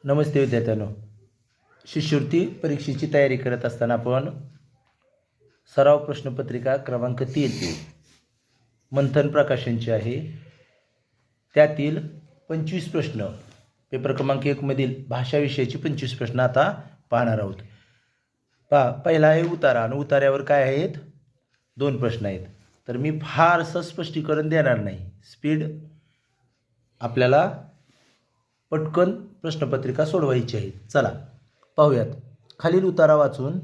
नमस्ते विद्यार्थ्यांनो, शिष्यवृत्ती परीक्षेची तयारी करत असताना आपण सराव प्रश्नपत्रिका क्रमांक 3 मंथन प्रकाशनची आहे. त्यातील 25 प्रश्न पेपर क्रमांक 1 मधील भाषा विषयाची 25 प्रश्न आता पाहणार आहोत. पहिला आहे उतारा आणि उतार्यावर काय आहेत 2 प्रश्न आहेत. तर मी फारसं स्पष्टीकरण देणार नाही, स्पीड आपल्याला पटकन प्रश्नपत्रिका सोडवायची आहे. चला पाहूयात. खालील उतारा वाचून,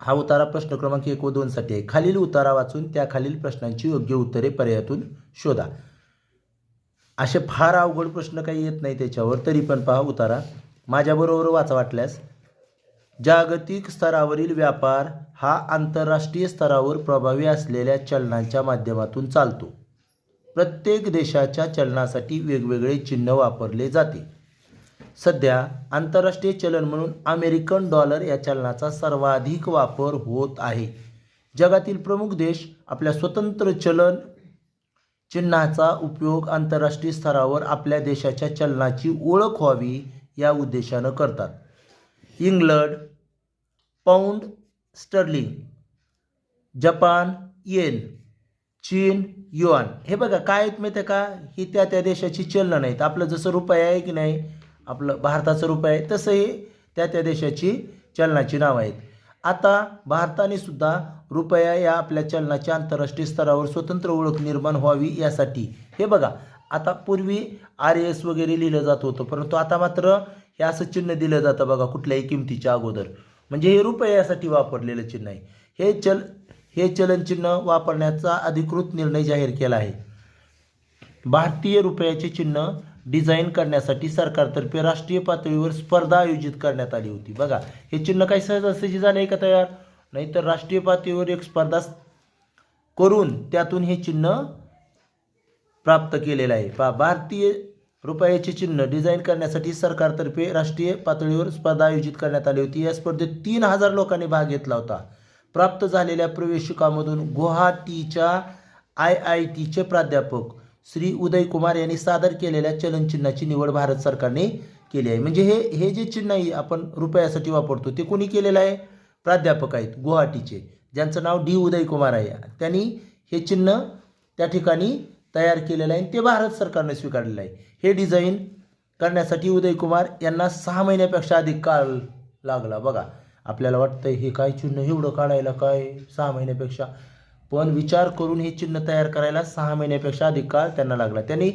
हा उतारा प्रश्न क्रमांक 1 व 2 साठी आहे. खालील उतारा वाचून त्या खालील प्रश्नांची योग्य उत्तरे पर्यायातून शोधा. असे फार अवघड प्रश्न काही येत नाही त्याच्यावर, तरी पण पहा उतारा माझ्याबरोबर वाचा वाटल्यास. जागतिक स्तरावरील व्यापार हा आंतरराष्ट्रीय स्तरावर प्रभावी असलेल्या चलनांच्या माध्यमातून चालतो. प्रत्येक देशाच्या चलनासाठी वेगवेगळे चिन्ह वापरले जाते. सध्या आंतरराष्ट्रीय चलन म्हणून अमेरिकन डॉलर या चलनाचा सर्वाधिक वापर होत आहे. जगातील प्रमुख देश आपल्या स्वतंत्र चलन चिन्हाचा उपयोग आंतरराष्ट्रीय स्तरावर आपल्या देशाच्या चलनाची ओळख व्हावी या उद्देशानं करतात. इंग्लंड पाऊंड स्टर्लिंग, जपान येन, चीन युआन. हे बघा काय आहेत माहिती आहे का, ही त्या देशाची चलन आहेत. आपलं जसं रुपये आहे की नाही, आपलं भारताचं रुपये आहे, तसं हे त्या देशाची चलनाची नावं आहेत. आता भारताने सुद्धा रुपया या आपल्या चलनाच्या आंतरराष्ट्रीय स्तरावर स्वतंत्र ओळख निर्माण व्हावी यासाठी हे बघा, आता पूर्वी RS वगैरे लिहिलं जात होतं, परंतु आता मात्र हे असं चिन्ह दिलं जातं बघा कुठल्याही किमतीच्या अगोदर. म्हणजे हे रुपयासाठी वापरलेलं चिन्ह आहे. हे चलन चिन्ह वापरण्याचा अधिकृत निर्णय जाहीर केला आहे. भारतीय रुपयाचे चिन्ह डिझाईन करण्यासाठी सरकारतर्फे राष्ट्रीय पातळीवर स्पर्धा आयोजित करण्यात आली होती. बघा हे चिन्ह काही सहजासहजी झालं आहे का तयार, नाहीतर राष्ट्रीय पातळीवर एक स्पर्धा करून त्यातून हे चिन्ह प्राप्त केलेलं आहे. भारतीय रुपयाचे चिन्ह डिझाईन करण्यासाठी सरकारतर्फे राष्ट्रीय पातळीवर स्पर्धा आयोजित करण्यात आली होती. या स्पर्धेत 3000 लोकांनी भाग घेतला होता. प्राप्त झालेल्या प्रवेशिकामधून गुवाहाटीच्या IITचे प्राध्यापक श्री उदय कुमार यांनी सादर केलेल्या चलनचिन्हाची निवड भारत सरकारने केली आहे. म्हणजे हे जे चिन्ह आहे आपण रुपयासाठी वापरतो ते कोणी केलेलं आहे, प्राध्यापक आहेत गुवाहाटीचे, ज्यांचं नाव D उदय कुमार आहे. त्यांनी हे चिन्ह त्या ठिकाणी तयार केलेलं आहे, ते भारत सरकारने स्वीकारलेलं आहे. हे डिझाईन करण्यासाठी उदय कुमार यांना 6 महिन्यापेक्षा अधिक काळ लागला. बघा आपल्याला वाटतं हे काय चिन्ह एवढं काढायला काय 6 महिन्यापेक्षा, पण विचार करून हे चिन्ह तयार करायला 6 महिन्यापेक्षा अधिक काळ त्यांना लागला. त्यांनी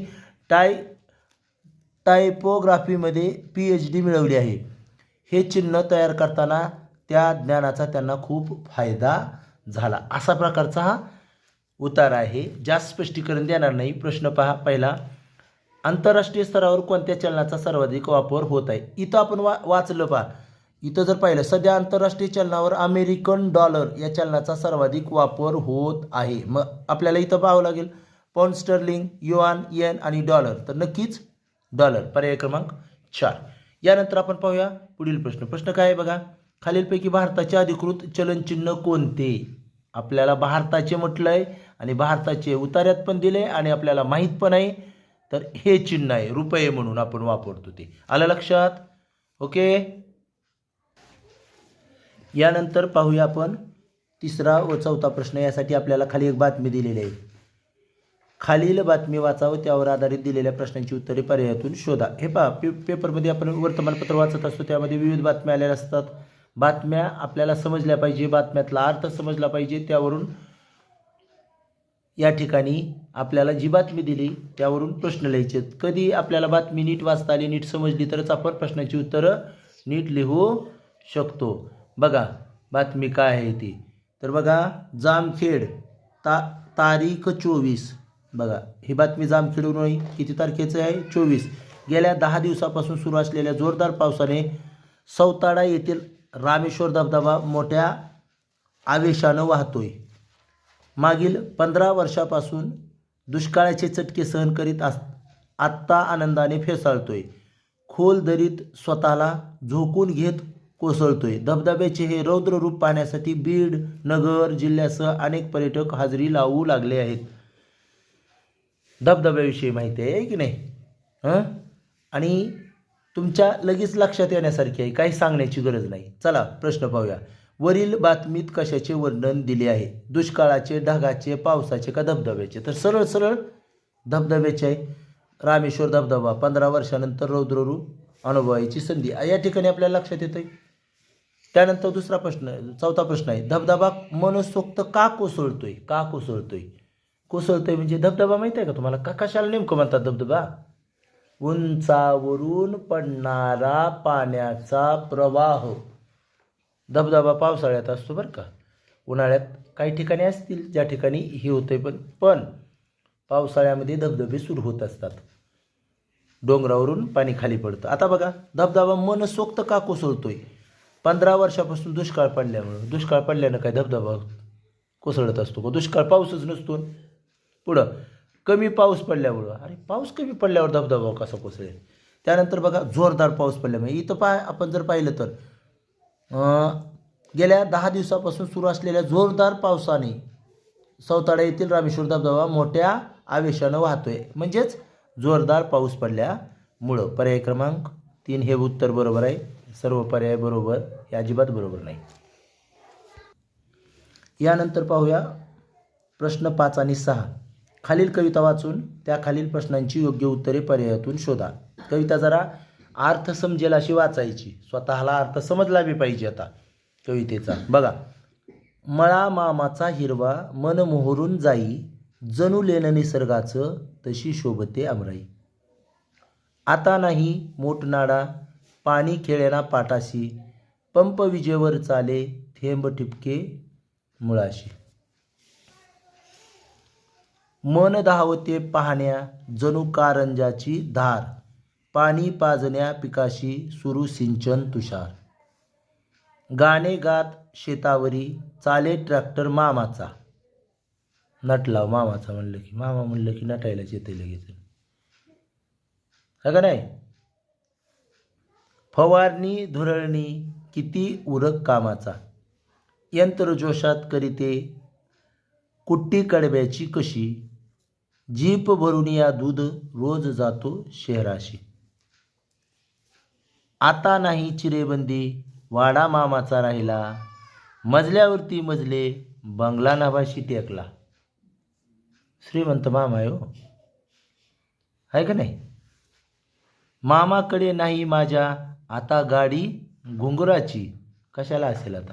टायपोग्राफीमध्ये PhD मिळवली आहे. हे चिन्ह तयार करताना त्या ज्ञानाचा त्यांना खूप फायदा झाला. असा प्रकारचा हा उतारा आहे. जास्त स्पष्टीकरण देणार नाही. प्रश्न पहा पहिला, आंतरराष्ट्रीय स्तरावर कोणत्या चलनाचा सर्वाधिक वापर होत आहे. इथं आपण वाचलं पहा. इथं जर पाहिलं, सध्या आंतरराष्ट्रीय चलनावर अमेरिकन डॉलर या चलनाचा सर्वाधिक वापर होत आहे. मग आपल्याला इथं पाहावं लागेल पाऊंड स्टर्लिंग, युआन, येन आणि डॉलर. तर नक्कीच डॉलर, पर्याय क्रमांक 4. यानंतर आपण पाहूया पुढील प्रश्न. प्रश्न काय आहे बघा, खालीलपैकी भारताचे अधिकृत चलनचिन्ह कोणते. आपल्याला भारताचे म्हटलंय आणि भारताचे उतार्यात पण दिले आणि आपल्याला माहीत पण आहे. तर हे चिन्ह आहे, रुपये म्हणून आपण वापरतो ते. आलं लक्षात? ओके. यानंतर पाहूया आपण 3रा व 4था प्रश्न. यासाठी आपल्याला खाली एक बातमी दिलेली आहे. खालील बातमी वाचावं, त्यावर आधारित दिलेल्या प्रश्नांची उत्तरे पर्यायातून शोधा. हे पहा, पेपरमध्ये आपण वर्तमानपत्र वाचत असतो, त्यामध्ये विविध बातम्या आलेल्या असतात. बातम्या आपल्याला समजल्या पाहिजे, बातम्यातला अर्थ समजला पाहिजे. त्यावरून या ठिकाणी आपल्याला जी बातमी दिली त्यावरून प्रश्न लिहायचे. कधी आपल्याला बातमी नीट वाचता आली, नीट समजली तरच आपण प्रश्नाची उत्तरं नीट लिहू शकतो. बघा बातमी काय आहे ती. तर बघा, जामखेड तारीख 24. बघा ही बातमी जामखेडून आहे. किती तारखेचं आहे? 24. गेल्या 10 दिवसापासून सुरू असलेल्या जोरदार पावसाने सौताडा येथील रामेश्वर धबधबा मोठ्या आवेशानं वाहतोय. मागील 15 वर्षापासून दुष्काळाचे चटके सहन करीत आत्ता आनंदाने फेसाळतोय. खोल दरीत स्वतःला झोकून घेत कोसळतोय. धबधब्याचे हे रौद्र रूप पाहण्यासाठी बीड नगर जिल्ह्यासह अनेक पर्यटक हजेरी लावू लागले आहेत. धबधब्याविषयी माहिती आहे की नाही. आणि तुमच्या लगेच लक्षात येण्यासारखी आहे, काही सांगण्याची गरज नाही. चला प्रश्न पाहूया. वरील बातमीत कशाचे वर्णन दिले आहे? दुष्काळाचे, ढगाचे, पावसाचे का धबधब्याचे? तर सरळ सरळ धबधब्याचे आहे. रामेश्वर धबधबा 15 वर्षानंतर रौद्ररूप अनुभवायची संधी या ठिकाणी आपल्याला लक्षात येतं. त्यानंतर दुसरा प्रश्न, चौथा प्रश्न आहे, धबधबा मनसोक्त का कोसळतोय? का कोसळतोय? कोसळतोय म्हणजे धबधबा माहिती आहे का तुम्हाला? का कशाला नेमकं म्हणतात धबधबा? उंचावरून पडणारा पाण्याचा प्रवाह. धबधबा पावसाळ्यात असतो बरं का. उन्हाळ्यात काही ठिकाणी असतील ज्या ठिकाणी हे होतंय, पण पावसाळ्यामध्ये धबधबे सुरू होत असतात. डोंगरावरून पाणी खाली पडतं. आता बघा, धबधबा मनसोक्त का कोसळतोय? 15 वर्षापासून दुष्काळ पडल्यामुळं. दुष्काळ पडल्यानं काय धबधबा कोसळत असतो का? दुष्काळ पाऊसच नसतो. पुढं कमी पाऊस पडल्यामुळं. अरे पाऊस कमी पडल्यावर धबधबा कसा कोसळेल? त्यानंतर बघा, जोरदार पाऊस पडल्यामुळे. इथं आपण जर पाहिलं तर गेल्या 10 दिवसापासून सुरू असलेल्या जोरदार पावसाने सौताडा येथील रामेश्वर धबधबा मोठ्या आवेशानं वाहतोय. म्हणजेच जोरदार पाऊस पडल्यामुळं. पर्याय क्रमांक 3 हे उत्तर बरोबर आहे. सर्व पर्याय बरोबर, हे अजिबात बरोबर नाही. यानंतर पाहूया प्रश्न 5 आणि 6. खालील कविता वाचून त्या खालील प्रश्नांची योग्य उत्तरे पर्यायातून शोधा. कविता जरा अर्थ समजेल अशी वाचायची, स्वतःला अर्थ समजला बी पाहिजे. आता कवितेचा बघा. मळा मामाचा हिरवा मन मोहरून जाई, जणू लेन निसर्गाचं तशी शोभते आमराई. आता नाही मोठनाडा पाणी खेळेना पाटाशी, पंप विजेवर चाले थेंब ठिपके मुळाशी. मन धावते पाहण्या जणू कारंजाची धार, पाणी पाजण्या पिकाशी सुरू सिंचन तुषार. गाणे गात शेतावरी चाले ट्रॅक्टर मामाचा. नटलाव मामाचा म्हणलं की, मामा म्हणलं की नटायलाच येते लगेच, है का नाही? फवारणी धुरळणी किती उरक कामाचा, यंत्र जोशात करीते कुट्टी कडब्याची कशी, जीप भरून या दूध रोज जातो शहराशी. आता नाही चिरेबंदी वाडा मामाचा राहिला, मजल्यावरती मजले बंगला नभाशी टेकला. श्रीमंत मामा आहे हो, आहे का नाही? मामाकडे नाही माझ्या आता गाडी घुंगराची, कशाला असेल आता?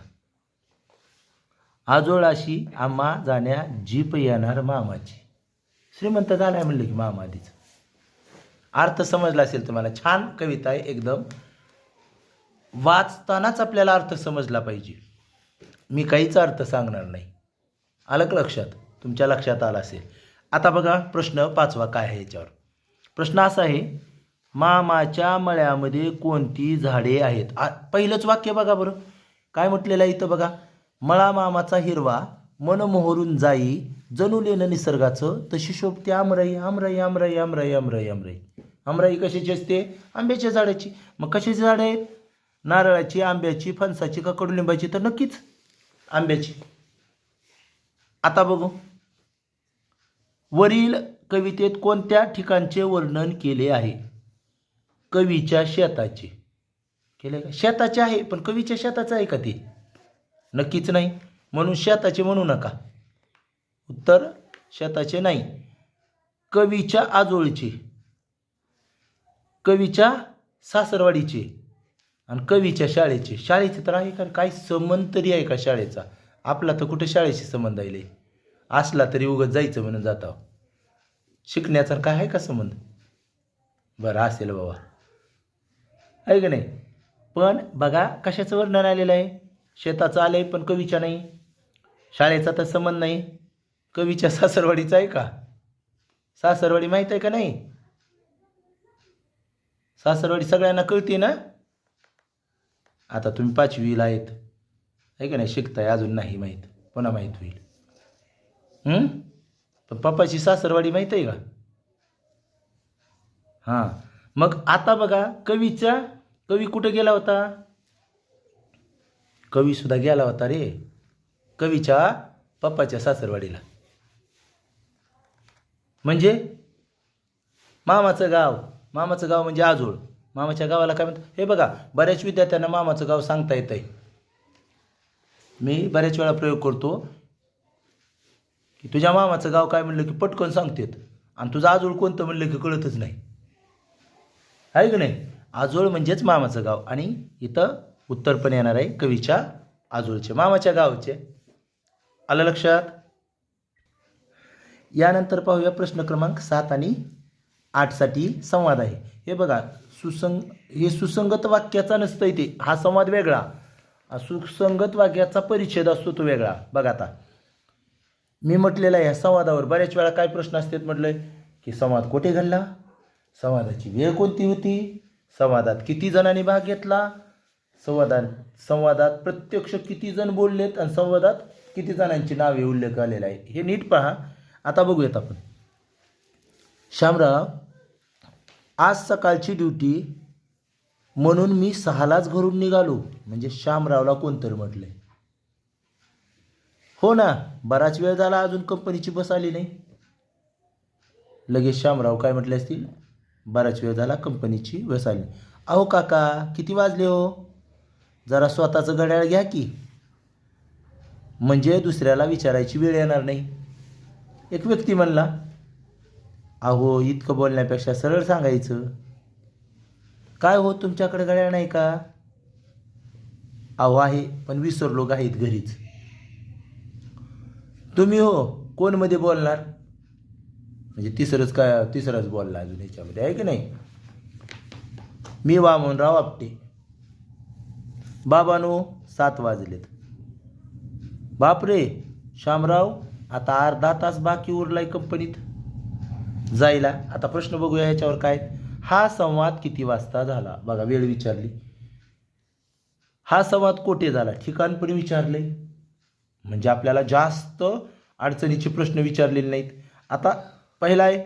आजोळाशी आम्हा जाण्या जीप येणार मामाची. श्रीमंत झालाय म्हणलं की मामा आधीच. अर्थ समजला असेल तुम्हाला. छान कविता आहे एकदम. वाचतानाच आपल्याला अर्थ समजला पाहिजे. मी काहीच अर्थ सांगणार नाही. आलं का लक्षात? तुमच्या लक्षात आला असेल. आता बघा प्रश्न 5वा काय आहे याच्यावर. प्रश्न असा आहे, मामाच्या मळ्यामध्ये कोणती झाडे आहेत? पहिलंच वाक्य बघा बरं काय म्हटलेलं आहे इथं बघा. मळा मामाचा हिरवा मन मोहरून जाई, जणू लेन निसर्गाचं तशी शोभते आमराई. आमराई आमराई आमराई आमराई आमराई. आमराई कशाची असते? आंब्याच्या झाडाची. मग कशाची झाडं आहेत? नारळाची, आंब्याची, फणसाची का कडुलिंबाची? तर नक्कीच आंब्याची. आता बघू, वरील कवितेत कोणत्या ठिकाणचे वर्णन केले आहे? कवीच्या शेताचे केले का? शेताचे आहे, पण कवीच्या शेताचं आहे का ते? नक्कीच नाही. म्हणून शेताचे म्हणू नका. उत्तर शेताचे नाही. कवीच्या आजोळचे, कवीच्या सासरवाडीचे आणि कवीच्या शाळेचे. शाळेचे तर आहे का? काही संबंध तरी आहे का शाळेचा? आपला तर कुठे शाळेशी संबंध आहे? असला तरी उगाच जायचं म्हणून जाता. शिकण्याचा काय आहे का संबंध? बरं असेल बाबा, आहे का नाही? पण बघा कशाचं वर्णन आलेलं आहे. शेताचं आलं आहे पण कवीच्या नाही. शाळेचा तर संबंध नाही. कवीच्या सासरवाडीचा आहे का? सासरवाडी माहीत आहे का नाही? सासरवाडी सगळ्यांना कळते ना. आता तुम्ही 5वीला आहेत, आहे का नाही? शिकताय, अजून नाही माहीत, पुन्हा माहीत होईल. पण पप्पाची सासरवाडी माहीत आहे का? हां. मग आता बघा, कवी कुठं गेला होता? कवी सुद्धा गेला होता रे कवीच्या पप्पाच्या सासरवाडीला. म्हणजे मामाचं गाव म्हणजे आजोळ. मामाच्या गावाला काय म्हणतात? हे बघा, बऱ्याच विद्यार्थ्यांना मामाचं गाव सांगता येत आहे. मी बऱ्याच वेळा प्रयोग करतो की तुझ्या मामाचं गाव काय म्हणलं की पटकन सांगतेत, आणि तुझं आजोळ कोणतं म्हणलं की कळतच नाही, आहे की नाही? आजोळ म्हणजेच मामाचं गाव, आणि इथं उत्तर पण येणार आहे कवीच्या आजोळचे, मामाच्या गावचे. आलं लक्षात? यानंतर पाहूया प्रश्न क्रमांक 7 आणि 8 साठी संवाद आहे. हे बघा, हे सुसंगत वाक्याचा नसतं इथे, हा संवाद वेगळा. सुसंगत वाक्याचा परिच्छेद असतो तो वेगळा. बघा आता मी म्हटलेलं आहे, ह्या संवादावर बऱ्याच वेळा काय प्रश्न असतात म्हटलंय की संवाद कोठे घडला, संवादाची वेळ कोणती होती, संवादात किती जणांनी भाग घेतला, संवादात प्रत्यक्ष किती जण बोललेत, आणि संवादात किती जणांची नावे उल्लेख आलेला आहे. हे नीट पहा. आता बघूयात आपण. शामराव, आज सकाळची ड्युटी म्हणून मी 6लाच घरून निघालो. म्हणजे शामरावला कोणतरी म्हटलंय. हो ना, बराच वेळ झाला अजून कंपनीची बस आली नाही. लगेच शामराव काय म्हटले असतील? बराच वेळ झाला कंपनीची बस आली. अहो काका, किती वाजले हो? जरा स्वतःचं घड्याळ घ्या की, म्हणजे दुसऱ्याला विचारायची वेळ येणार नाही. एक व्यक्ती म्हणला, अहो इतकं बोलण्यापेक्षा सरळ सांगायचं, काय हो तुमच्याकडे घड्याळ नाही का? अहो आहे, पण विसरलो आहेत घरीच. तुम्ही हो कोण मध्ये बोलणार? म्हणजे तिसरंच बोलला अजून ह्याच्यामध्ये, आहे की नाही? मी वामनराव आपटे. बाबांनो 7 वाजलेत. बापरे शामराव, आता अर्धा तास बाकी उरलाय कंपनीत जायला. आता प्रश्न बघूया ह्याच्यावर काय. हा संवाद किती वाजता झाला? बघा, वेळ विचारली. हा संवाद कोठे झाला? ठिकाण पण विचारले, म्हणजे आपल्याला जास्त अडचणीचे प्रश्न विचारलेले नाहीत. आता पहिला आहे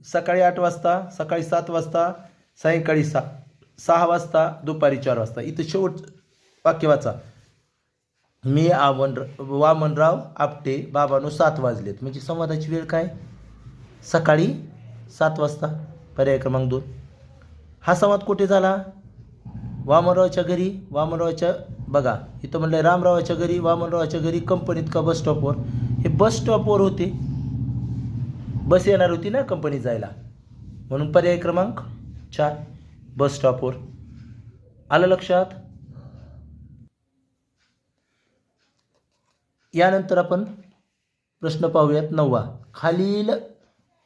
सकाळी 8 वाजता, सकाळी 7 वाजता, सायंकाळी 6 वाजता, दुपारी 4 वाजता. इथं शेवट वाक्य वाचा. मी वामनराव आपटे. बाबांनो 7 वाजलेत. म्हणजे संवादाची वेळ काय? सकाळी 7 वाजता. पर्याय क्रमांक 2. हा संवाद कुठे झाला? वामनरावच्या घरी. वामनरावच्या, बघा इथं म्हणलं रामरावाच्या घरी, वामनरावाच्या घरी, कंपनीत का बस स्टॉपवर? हे बस स्टॉपवर होते, बस येणार होती ना कंपनीत जायला, म्हणून पर्याय क्रमांक 4 बस स्टॉपवर. आलं लक्षात? यानंतर आपण प्रश्न पाहूयात 9वा. खालील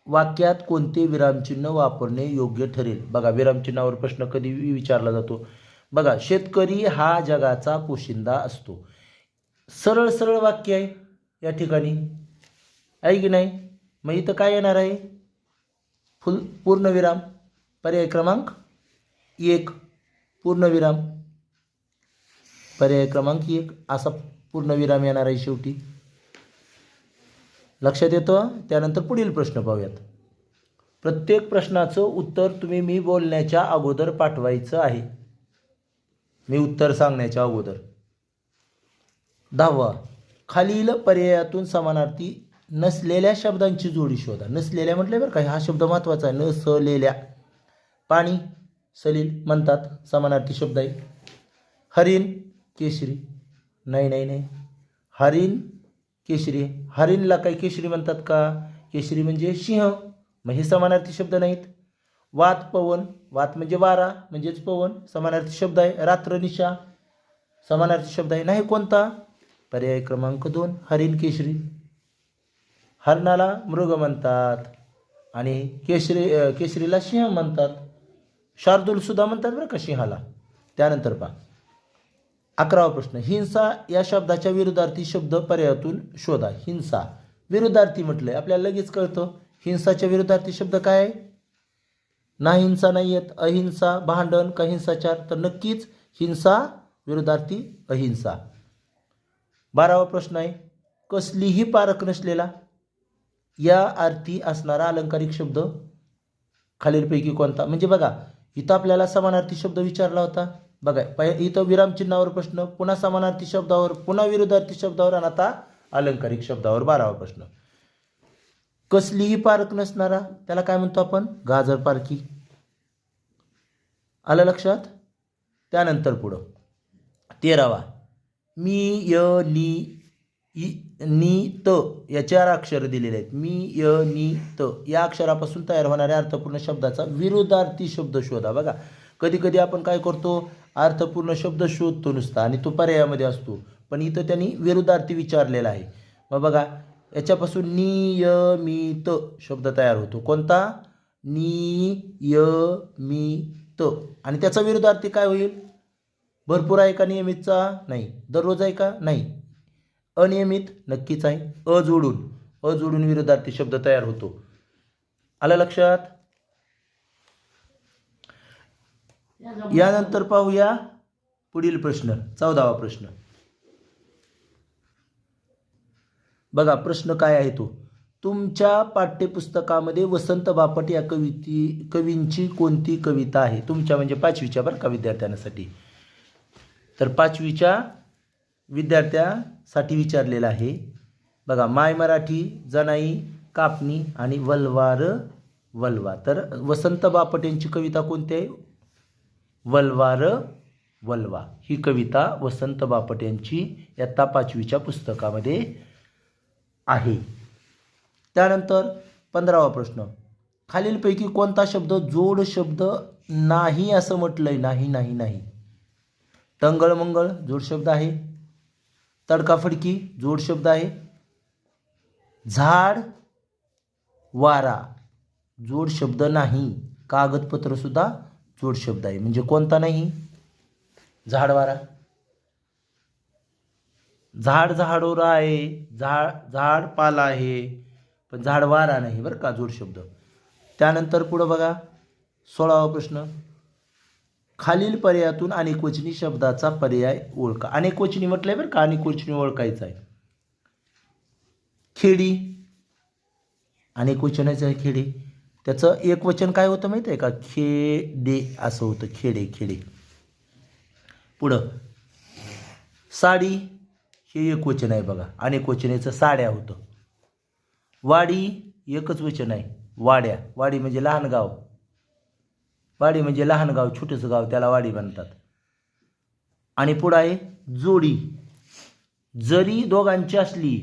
वाक्यात कोणते विरामचिन्ह वापरणे योग्य ठरेल? बघा, विरामचिन्हावर प्रश्न कधी विचारला जातो. बघा, शेतकरी हा जगाचा पोशिंदा असतो. सरळ सरळ वाक्य आहे या ठिकाणी, आहे की नाही? मग इथं काय येणार आहे? पूर्णविराम. पर्याय क्रमांक 1 पूर्णविराम. पर्याय क्रमांक 1 असा पूर्णविराम येणार आहे शेवटी. लक्षात येतं? त्यानंतर पुढील प्रश्न पाहूयात. प्रत्येक प्रश्नाचं उत्तर तुम्ही मी बोलण्याच्या अगोदर पाठवायचं आहे, मी उत्तर सांगण्याच्या अगोदर. 10वा. खालील पर्यायातून समानार्थी नसलेल्या शब्दांची जोडी शोधा. नसलेल्या म्हटले बरं का, हा शब्द महत्त्वाचा आहे. नसलेल्या. पाणी, सलील म्हणतात, समानार्थी शब्द आहे. हरिण, केशरी. नाही, हरिण केशरी. हरिणला काही केशरी म्हणतात का? केशरी म्हणजे सिंह, मग हे समानार्थी शब्द नाहीत. वात, पवन. वात म्हणजे वारा, म्हणजेच पवन, समानार्थी शब्द आहे. रात्र, निशा, समानार्थी शब्द आहे. नाही कोणता? पर्याय क्रमांक 2 हरिण केशरी. हरणाला मृग म्हणतात आणि केशरीला सिंह म्हणतात. शार्दूल सुद्धा म्हणतात बरं का सिंहाला. त्यानंतर पहा 11वा प्रश्न. हिंसा या शब्दाच्या विरुद्धार्थी शब्द पर्यायातून शोधा. हिंसा विरुद्धार्थी म्हटलंय, आपल्याला लगेच कळतं. हिंसाच्या विरुद्धार्थी शब्द काय आहे? ना हिंसा नाही आहेत. अहिंसा, भांडण का हिंसाचार? तर नक्कीच हिंसा विरुद्धार्थी अहिंसा. 12वा प्रश्न आहे. कसलीही पारख नसलेला या अर्थी असणारा अलंकारिक शब्द खालीलपैकी कोणता? म्हणजे बघा, इथं आपल्याला समानार्थी शब्द विचारला होता. बघा, इथं विरामचिन्हावर प्रश्न, पुन्हा समानार्थी शब्दावर, पुन्हा विरुद्धार्थी शब्दावर, आणि आता अलंकारिक शब्दावर. 12वा प्रश्न. कसलीही पारख नसणारा, त्याला काय म्हणतो आपण? गाजर पारखी. आलं लक्षात? त्यानंतर पुढं 13वा मी य नी त या 4 अक्षर दिलेले आहेत. मी य नी त या अक्षरापासून तयार होणाऱ्या अर्थपूर्ण शब्दाचा विरुद्धार्थी शब्द शोधा. बघा कधी कधी आपण काय करतो, अर्थपूर्ण शब्द शोधतो नुसता आणि तो पर्यायामध्ये असतो, पण इथं त्यांनी विरुद्धार्थी विचारलेला आहे. मग बघा याच्यापासून नियमित शब्द तयार होतो. कोणता? नियमित. आणि त्याचा विरुद्धार्थी काय होईल? भरपूर आहे का नियमितचा? नाही. दररोज आहे का? नाही. अनियमित नक्कीच आहे. अ जोडून विरुद्धार्थी शब्द तयार होतो. आलं लक्षात? यानंतर पाहूया पुढील प्रश्न, 14वा प्रश्न. बघा प्रश्न काय आहे तो, तुमच्या पाठ्यपुस्तकामध्ये वसंत बापट या कवींची कोणती कविता आहे? तुमच्या म्हणजे 5वीच्या बरं का विद्यार्थ्यांसाठी. तर 5वीच्या विद्यार्थ्यासाठी विचारलेलं आहे. बघा माय मराठी, जनाई, कापणी आणि वल्वार वल्वा. तर वसंत बापट यांची कविता कोणती आहे? वल्वार वल्वा ही कविता वसंत बापट यांची इयत्ता 5वीच्या पुस्तकामध्ये आहे. त्यानंतर 15वा प्रश्न, खालीलपैकी कोणता शब्द जोड शब्द नाही असं म्हटलंय? नाही नाही नाही. टंगळमंगळ जोड शब्द आहे. तडकाफडकी जोड शब्द आहे. झाड वारा जोड शब्द नाही. कागदपत्र सुद्धा जोड शब्द आहे. म्हणजे कोणता नाही? झाड वारा. झाड झाडोर आहे, झाड पाला आहे, पण झाड वारा नाही बरं का, जोड शब्द. त्यानंतर पुढं बघा 16वा प्रश्न, खालील पर्यायातून अनेकवचनी शब्दाचा पर्याय ओळखा. अनेकवचनी म्हटलंय बरं का, अनेकवचनी ओळखायचं आहे. खेडी अनेकवचनाचं आहे खेडे. त्याचं एकवचन काय होतं माहिती आहे का? खेडे असं होतं, खेडे खेडे. पुढं साडी हे एकवचन आहे बघा, अनेकवचनेचं साड्या होतं. वाडी एकच वचन आहे, वाड्या. वाडी म्हणजे लहान गाव. वाडी म्हणजे लहान गाव, छोटंसं गाव, त्याला वाडी म्हणतात. आणि पुढं आहे जोडी. जरी दोघांची असली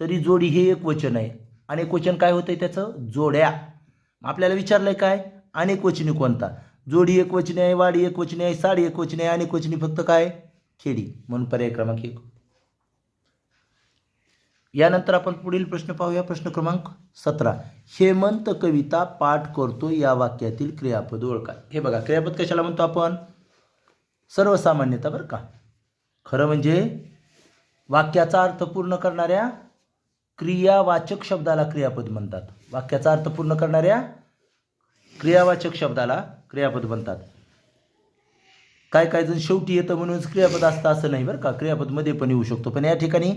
तरी जोडी हे एकवचन आहे. अनेकवचन काय होतंय त्याचं? जोड्या. आपल्याला विचारलंय काय? अनेकवचनी कोणता? जोडी एकवचनी आहे, वाडी एकवचनी आहे, साडी एकवचनी आहे, अनेकवचनी फक्त काय? खेडी. म्हणून पर्याय क्रमांक 1. यानंतर आपण पुढील प्रश्न पाहूया. प्रश्न क्रमांक 17, हेमंत कविता पाठ करतो या वाक्यातील क्रियापद ओळखा. हे बघा क्रियापद कशाला म्हणतो आपण? सर्वसामान्यता बरं का. खरं म्हणजे वाक्याचा अर्थ पूर्ण करणाऱ्या क्रियावाचक शब्दाला क्रियापद म्हणतात. वाक्याचा अर्थ पूर्ण करणाऱ्या क्रियावाचक शब्दाला क्रियापद म्हणतात. काय काय जण शेवटी येतं म्हणून क्रियापद असतं असं नाही बरं का, क्रियापद मध्ये पण येऊ शकतो. पण या ठिकाणी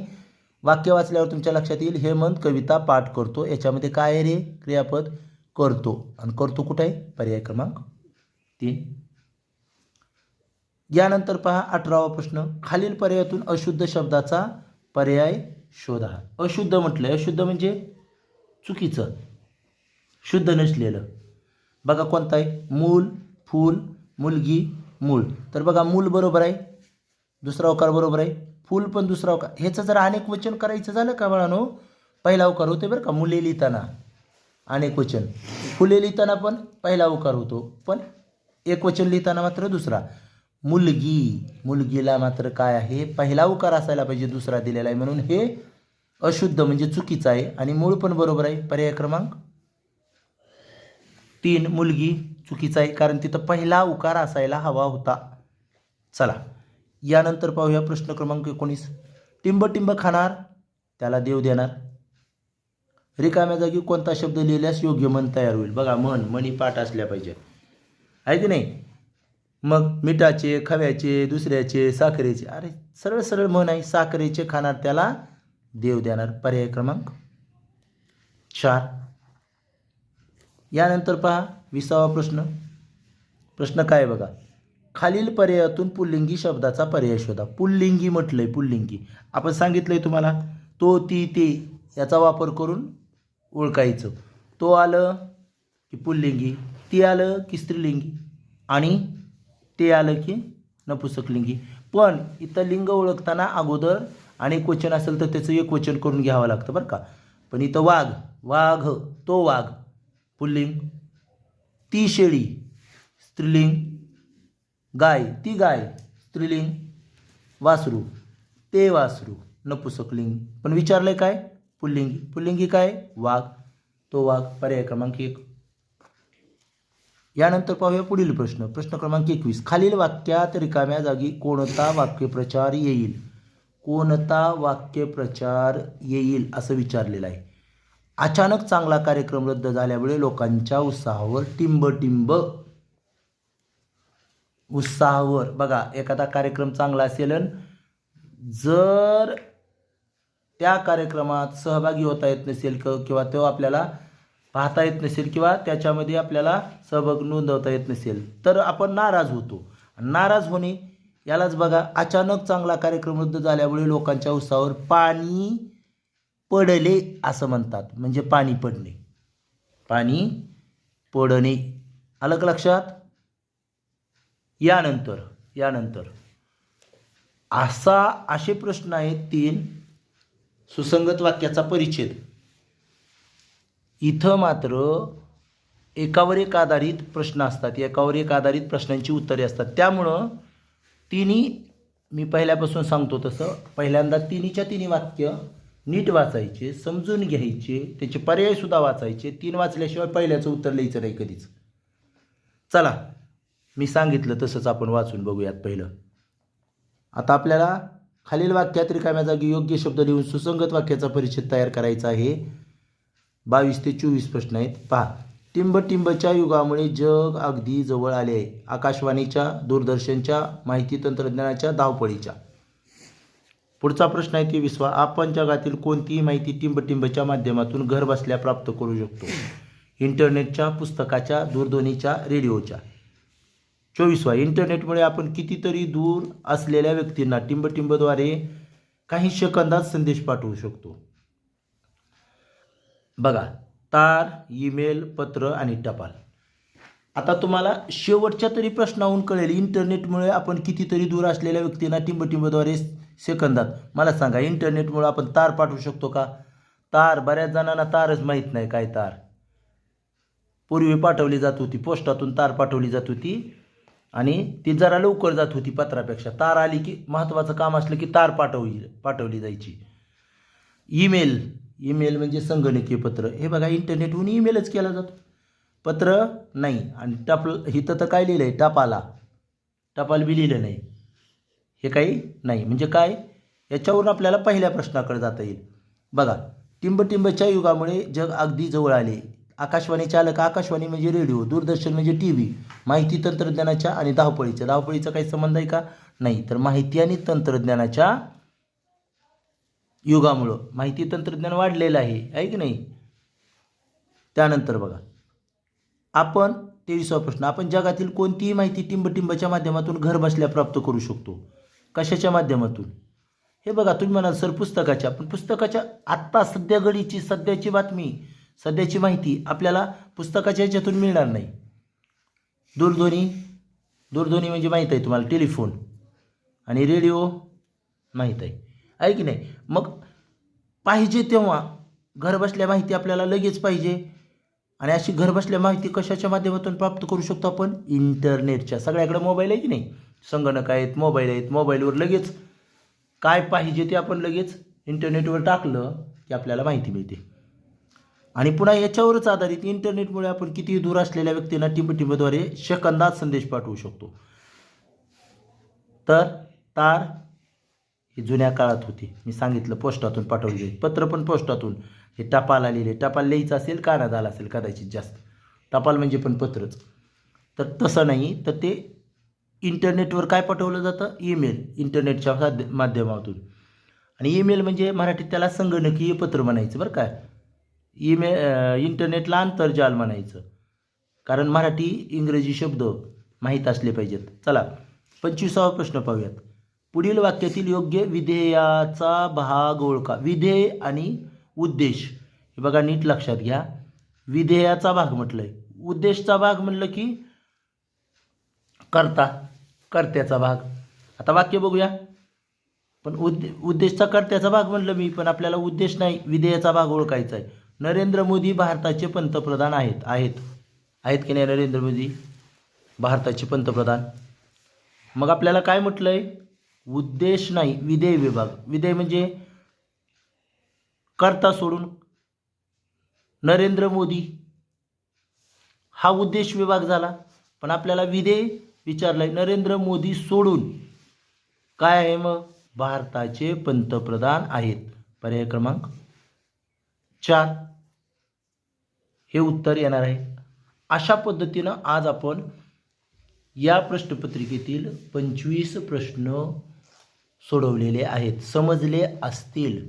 वाक्य वाचल्यावर तुमच्या लक्षात येईल हेमंत कविता पाठ करतो, याच्यामध्ये काय आहे रे? क्रियापद करतो. आणि करतो कुठे आहे? पर्याय क्रमांक 3. यानंतर पहा 18वा प्रश्न, खालील पर्यायातून अशुद्ध शब्दाचा पर्याय शोधा. अशुद्ध म्हटलंय, अशुद्ध म्हणजे चुकीचं, शुद्ध नसलेलं. बघा कोणता आहे? मूल, फूल, मुलगी, मूळ. तर बघा मूल बरोबर आहे, दुसरा उकार बरोबर आहे. फूल पण दुसरा उकार. ह्याचं जर अनेक वचन करायचं झालं का बाळांनो, पहिला उकार होते बरं का. मुले लिहिताना अनेक वचन, फुले लिहिताना पण पहिला उकार होतो, पण एक वचन लिहिताना मात्र दुसरा. मुलगी, मुलगीला मात्र काय आहे? पहिला उकार असायला पाहिजे, दुसरा दिलेला आहे, म्हणून हे अशुद्ध म्हणजे चुकीचं आहे. आणि मूळ पण बरोबर आहे. पर्याय क्रमांक 3 मुलगी चुकीचा आहे, कारण तिथं पहिला उकार असायला हवा होता. चला यानंतर पाहूया प्रश्न क्रमांक 19, टिंब टिंब खाणार त्याला देव देणार. रिकाम्या जागी कोणता शब्द लिहिल्यास योग्य मन तयार होईल? बघा मन, मनी पाठ असल्या पाहिजे, आहे की नाही? मग मिठाचे, खव्याचे, दुसऱ्याचे, साखरेचे. अरे सरळ सरळ मन आहे. साखरेचे खाणार त्याला देव देणार. पर्याय क्रमांक 4. यानंतर पहा 20वा प्रश्न. प्रश्न काय बघा, खालील पर्यायातून पुल्लिंगी शब्दाचा पर्याय शोधा. पुल्लिंगी म्हटलंय, पुल्लिंगी आपण सांगितलंय तुम्हाला, तो, ती, ते याचा वापर करून ओळखायचं. तो आलं की पुल्लिंगी, ती आलं की स्त्रीलिंगी, आणि ते आलं की नपुसकलिंगी. पण इथं लिंग ओळखताना अगोदर अनेक वचन असेल तर त्याचं एक वचन करून घ्यावं लागतं बरं का. पण इथं वाघ, वाघ, तो वाघ पुल्लिंग. ती शेळी स्त्रीलिंग. गाय, ती गाय स्त्रीलिंग. वासरू, ते वासरू नपुसकलिंग. पण विचारलंय काय? पुल्लिंगी. पुल्लिंगी काय? वाघ, तो वाघ. पर्याय क्रमांक 1. यानंतर पाहूया पुढील प्रश्न. प्रश्न क्रमांक 21. खालील वाक्यात रिकाम्या जागी कोणता वाक्यप्रचार येईल? कोणता वाक्यप्रचार येईल असं विचारलेलं आहे. अचानक चांगला कार्यक्रम रद्द झाल्यामुळे लोकांच्या उत्साहावर टिंब. उत्साहावर बघा, एखादा कार्यक्रम चांगला असेल, जर त्या कार्यक्रमात सहभागी होता येत नसेल किंवा तो आपल्याला पाहता येत नसेल किंवा त्याच्यामध्ये आपल्याला सहभाग नोंदवता येत नसेल तर आपण नाराज होतो. नाराज होणे यालाच बघा अचानक चांगला कार्यक्रम रद्द झाल्यामुळे लोकांच्या उत्साहावर पाणी पडले असं म्हणतात. म्हणजे पाणी पडणे, पाणी पडणे. आलं का लक्षात? यानंतर असे प्रश्न आहेत 3. सुसंगत वाक्याचा परिच्छेद. इथं मात्र एकावर एक आधारित प्रश्न असतात, एकावर एक आधारित प्रश्नांची उत्तरे असतात. त्यामुळं तिन्ही मी पहिल्यापासून सांगतो तसं पहिल्यांदा तिन्हीच्या तिन्ही वाक्य नीट वाचायचे, समजून घ्यायचे, त्याचे पर्यायसुद्धा वाचायचे. 3 वाचल्याशिवाय पहिल्याचं उत्तर लिहायचं नाही कधीच. चला मी सांगितलं तसंच आपण वाचून बघूयात. पहिलं आता आपल्याला खालील वाक्यात रिकाम्या जागी योग्य शब्द लिहून सुसंगत वाक्याचा परिच्छेद तयार करायचा आहे. 22 ते 24 प्रश्न आहेत. पहा. टिंबच्या युगामुळे जग अगदी जवळ आले आहे. आकाशवाणीच्या, दूरदर्शनच्या, माहिती तंत्रज्ञानाच्या धावपळीच्या. पुढचा प्रश्न आहे 23वा. आपण जगातील कोणतीही माहिती टिंबच्या माध्यमातून घर बसल्या प्राप्त करू शकतो. इंटरनेटच्या, पुस्तकाच्या, दूरध्वनीच्या, रेडिओच्या. 24वा. इंटरनेटमुळे आपण कितीतरी दूर असलेल्या व्यक्तींना टिंबद्वारे काही सेकंदात संदेश पाठवू शकतो. बघा, तार, ईमेल, पत्र आणि टपाल. आता तुम्हाला शेवटच्या तरी प्रश्नाहून कळेल इंटरनेटमुळे आपण कितीतरी दूर असलेल्या व्यक्तींना टिंबद्वारे सेकंदात. मला सांगा, इंटरनेटमुळे आपण तार पाठवू शकतो का? तार बऱ्याच जणांना तारच माहीत नाही काय तार. पूर्वी पाठवली जात होती, पोस्टातून तार पाठवली जात होती आणि ती जरा लवकर जात होती पत्रापेक्षा. तार आली की महत्त्वाचं काम असलं की तार पाठवली जायची. ईमेल म्हणजे संगणकीय पत्र. हे बघा, इंटरनेटहून ईमेलच केला जातो, पत्र नाही. आणि इथं तर काय लिहिलं आहे? टपाल बी लिहिलं नाही. हे काही नाही. म्हणजे काय? याच्यावरून आपल्याला पहिल्या प्रश्नाकडे जाता येईल. बघा, टिंबच्या युगामुळे जग अगदी जवळ आले. आकाशवाणीचे आलं का? आकाशवाणी म्हणजे रेडिओ, दूरदर्शन म्हणजे TV, माहिती तंत्रज्ञानाच्या आणि धावपळीचा काही संबंध आहे का? नाही. तर माहिती आणि तंत्रज्ञानाच्या युगामुळं माहिती तंत्रज्ञान वाढलेलं आहे की नाही? त्यानंतर बघा, आपण 23वा प्रश्न. आपण जगातील कोणतीही माहिती टिंबच्या माध्यमातून घर बसल्या प्राप्त करू शकतो. कशाच्या माध्यमातून? हे बघा, तुम्ही म्हणाल सर पुस्तकाच्या, पण पुस्तकाच्या आत्ता सध्या घडीची सध्याची बातमी, सध्याची माहिती आपल्याला पुस्तकाच्या ह्याच्यातून मिळणार नाही. दूरध्वनी म्हणजे माहीत आहे तुम्हाला, टेलिफोन. आणि रेडिओ माहीत आहे की नाही? मग पाहिजे तेव्हा घरबसल्या माहिती आपल्याला लगेच पाहिजे. आणि अशी घरबसल्या माहिती कशाच्या माध्यमातून प्राप्त करू शकतो आपण? इंटरनेटच्या. सगळ्याकडे मोबाईल आहे की नाही? संगणक आहेत, मोबाईल आहेत. मोबाईलवर लगेच काय पाहिजे ते आपण लगेच इंटरनेटवर टाकलं की आपल्याला माहिती मिळते. आणि पुन्हा याच्यावरच आधारित इंटरनेटमुळे आपण कितीही दूर असलेल्या व्यक्तींना टिंबद्वारे सेकंदात संदेश पाठवू शकतो. तर तार ही जुन्या काळात होती, मी सांगितलं, पोस्टातून पाठवली जाईल. पत्र पण पोस्टातून. हे टपाल आलेले. टपाल लिहायचं असेल, कानात आला असेल कदाचित जास्त. टपाल म्हणजे पण पत्रच. तर तसं नाही. तर ते इंटरनेटवर काय पाठवलं जातं? ईमेल, इंटरनेटच्या माध्यमातून. आणि ईमेल म्हणजे मराठीत त्याला संगणकीय पत्र म्हणायचं बरं का. इंटरनेटला आंतरजाल म्हणायचं. कारण मराठी इंग्रजी शब्द माहीत असले पाहिजेत. चला 25वा प्रश्न पाहूयात. पुढील वाक्यातील योग्य विधेयाचा भाग ओळखा. विधेय आणि उद्देश हे बघा, नीट लक्षात घ्या. विधेयाचा भाग म्हटलंय, उद्देशचा भाग म्हणलं की करता. कर्त्याचा भाग. आता वाक्य बघूया. पण उद्देशचा कर्त्याचा भाग म्हणलं मी, पण आपल्याला उद्देश नाही, विधेयाचा भाग ओळखायचा आहे. नरेंद्र मोदी भारताचे पंतप्रधान आहेत. आहेत की नाही नरेंद्र मोदी भारताचे पंतप्रधान? मग आपल्याला काय म्हटलंय? उद्देश नाही, विधेय विभाग. विधेय म्हणजे कर्ता सोडून नरेंद्र मोदी हा उद्देश विभाग झाला. पण आपल्याला विधेय विचारलंय नरेंद्र मोदी सोडून काय आहे? मग भारताचे पंतप्रधान आहेत. पर्याय क्रमांक 4 हे उत्तर येणार आहे. अशा पद्धतीनं आज आपण या प्रश्नपत्रिकेतील 25 प्रश्न सोडवलेले आहेत. समजले असतील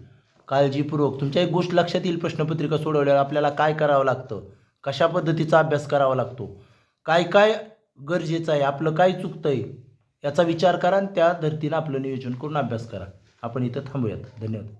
काळजीपूर्वक. तुमच्या एक गोष्ट लक्षात येईल, प्रश्नपत्रिका सोडवल्यावर आपल्याला काय करावं लागतं, कशा पद्धतीचा अभ्यास करावा लागतो, काय काय गरजेचं आहे, आपलं काय चुकतंय याचा विचार करा आणि त्या धर्तीनं आपलं नियोजन करून अभ्यास करा. आपण इथं थांबूयात. धन्यवाद.